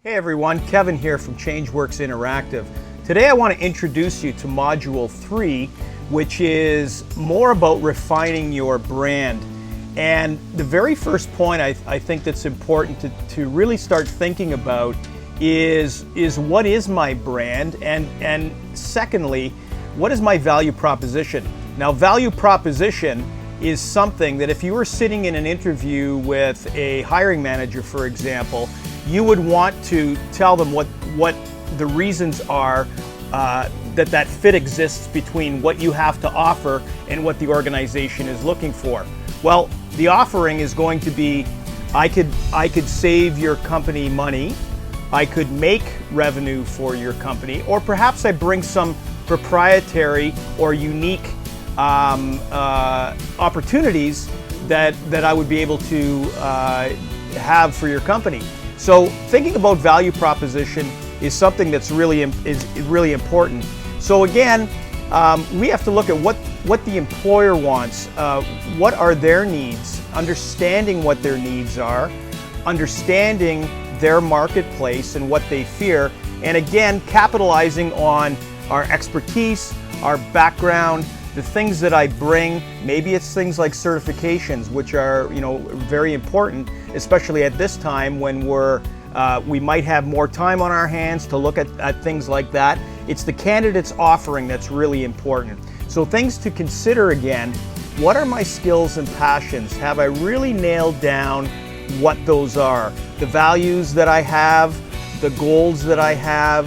Hey everyone, Kevin here from ChangeWorks Interactive. Today I want to introduce you to Module 3, which is more about refining your brand. And the very first point I think that's important to really start thinking about is what is my brand, and secondly, what is my value proposition? Now, value proposition is something that if you were sitting in an interview with a hiring manager, for example, you would want to tell them what the reasons are that fit exists between what you have to offer and what the organization is looking for. Well, the offering is going to be, I could save your company money, I could make revenue for your company, or perhaps I bring some proprietary or unique opportunities that I would be able to have for your company. So thinking about value proposition is something that's really important. So again, we have to look at what the employer wants, what are their needs, understanding what their needs are, understanding their marketplace and what they fear, and again, capitalizing on our expertise, our background, the things that I bring. Maybe it's things like certifications, which are very important, especially at this time when we might have more time on our hands to look at things like that. It's the candidate's offering that's really important. So things to consider again, what are my skills and passions? Have I really nailed down what those are? The values that I have, the goals that I have,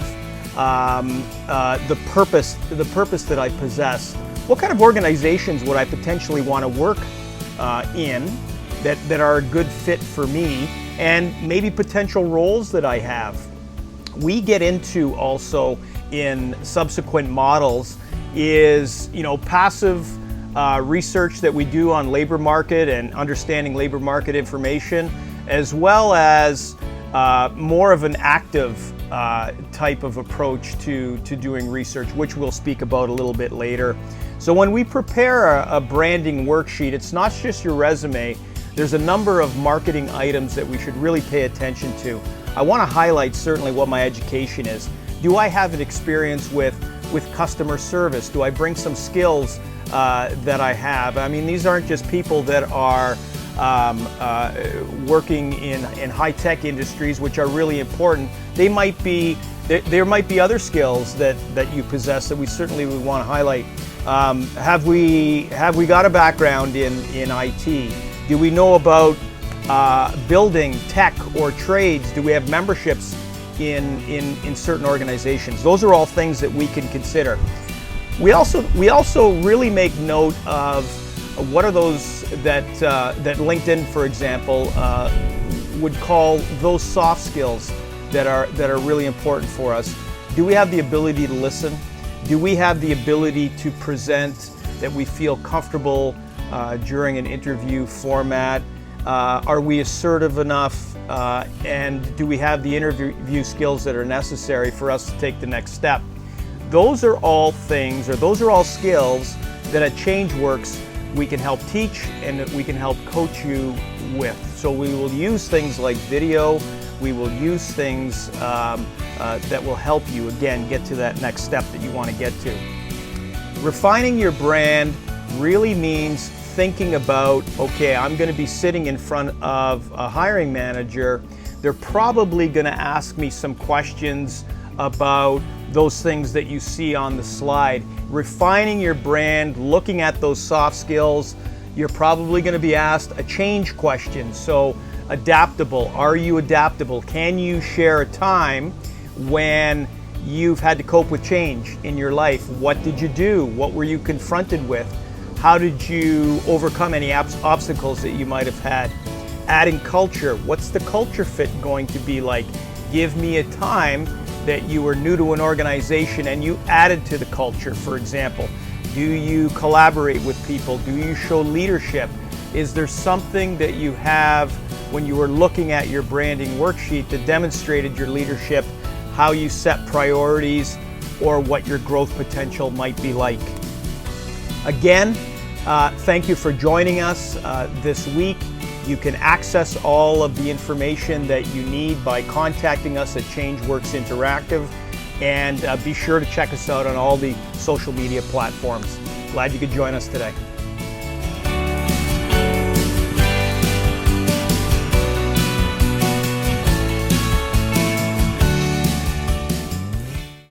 the purpose that I possess. What kind of organizations would I potentially want to work in that are a good fit for me, and maybe potential roles that I have. We get into also in subsequent models is passive research that we do on labor market and understanding labor market information, as well as more of an active type of approach to doing research, which we'll speak about a little bit later. So when we prepare a branding worksheet, it's not just your resume. There's a number of marketing items that we should really pay attention to. I want to highlight certainly what my education is. Do I have an experience with customer service? Do I bring some skills that I have? I mean, these aren't just people that are working in high-tech industries, which are really important. There might be other skills that you possess that we certainly would want to highlight. Have we got a background in IT? Do we know about building, tech, or trades? Do we have memberships in certain organizations? Those are all things that we can consider. We also really make note of what are those that LinkedIn, for example, would call those soft skills that are really important for us. Do we have the ability to listen? Do we have the ability to present that we feel comfortable during an interview format? Are we assertive enough? And do we have the interview skills that are necessary for us to take the next step? Those are all things, or those are all skills that at ChangeWorks we can help teach and that we can help coach you with. So we will use things like video. We will use things that will help you, again, get to that next step that you want to get to. Refining your brand really means thinking about, okay, I'm going to be sitting in front of a hiring manager. They're probably going to ask me some questions about those things that you see on the slide. Refining your brand, looking at those soft skills, you're probably going to be asked a change question. So adaptable, are you adaptable? Can you share a time when you've had to cope with change in your life? What did you do? What were you confronted with? How did you overcome any obstacles that you might have had? Adding culture, what's the culture fit going to be like? Give me a time that you were new to an organization and you added to the culture, for example. Do you collaborate with people? Do you show leadership? Is there something that you have when you were looking at your branding worksheet that demonstrated your leadership, how you set priorities, or what your growth potential might be like? Again, thank you for joining us this week. You can access all of the information that you need by contacting us at ChangeWorks Interactive, and be sure to check us out on all the social media platforms. Glad you could join us today.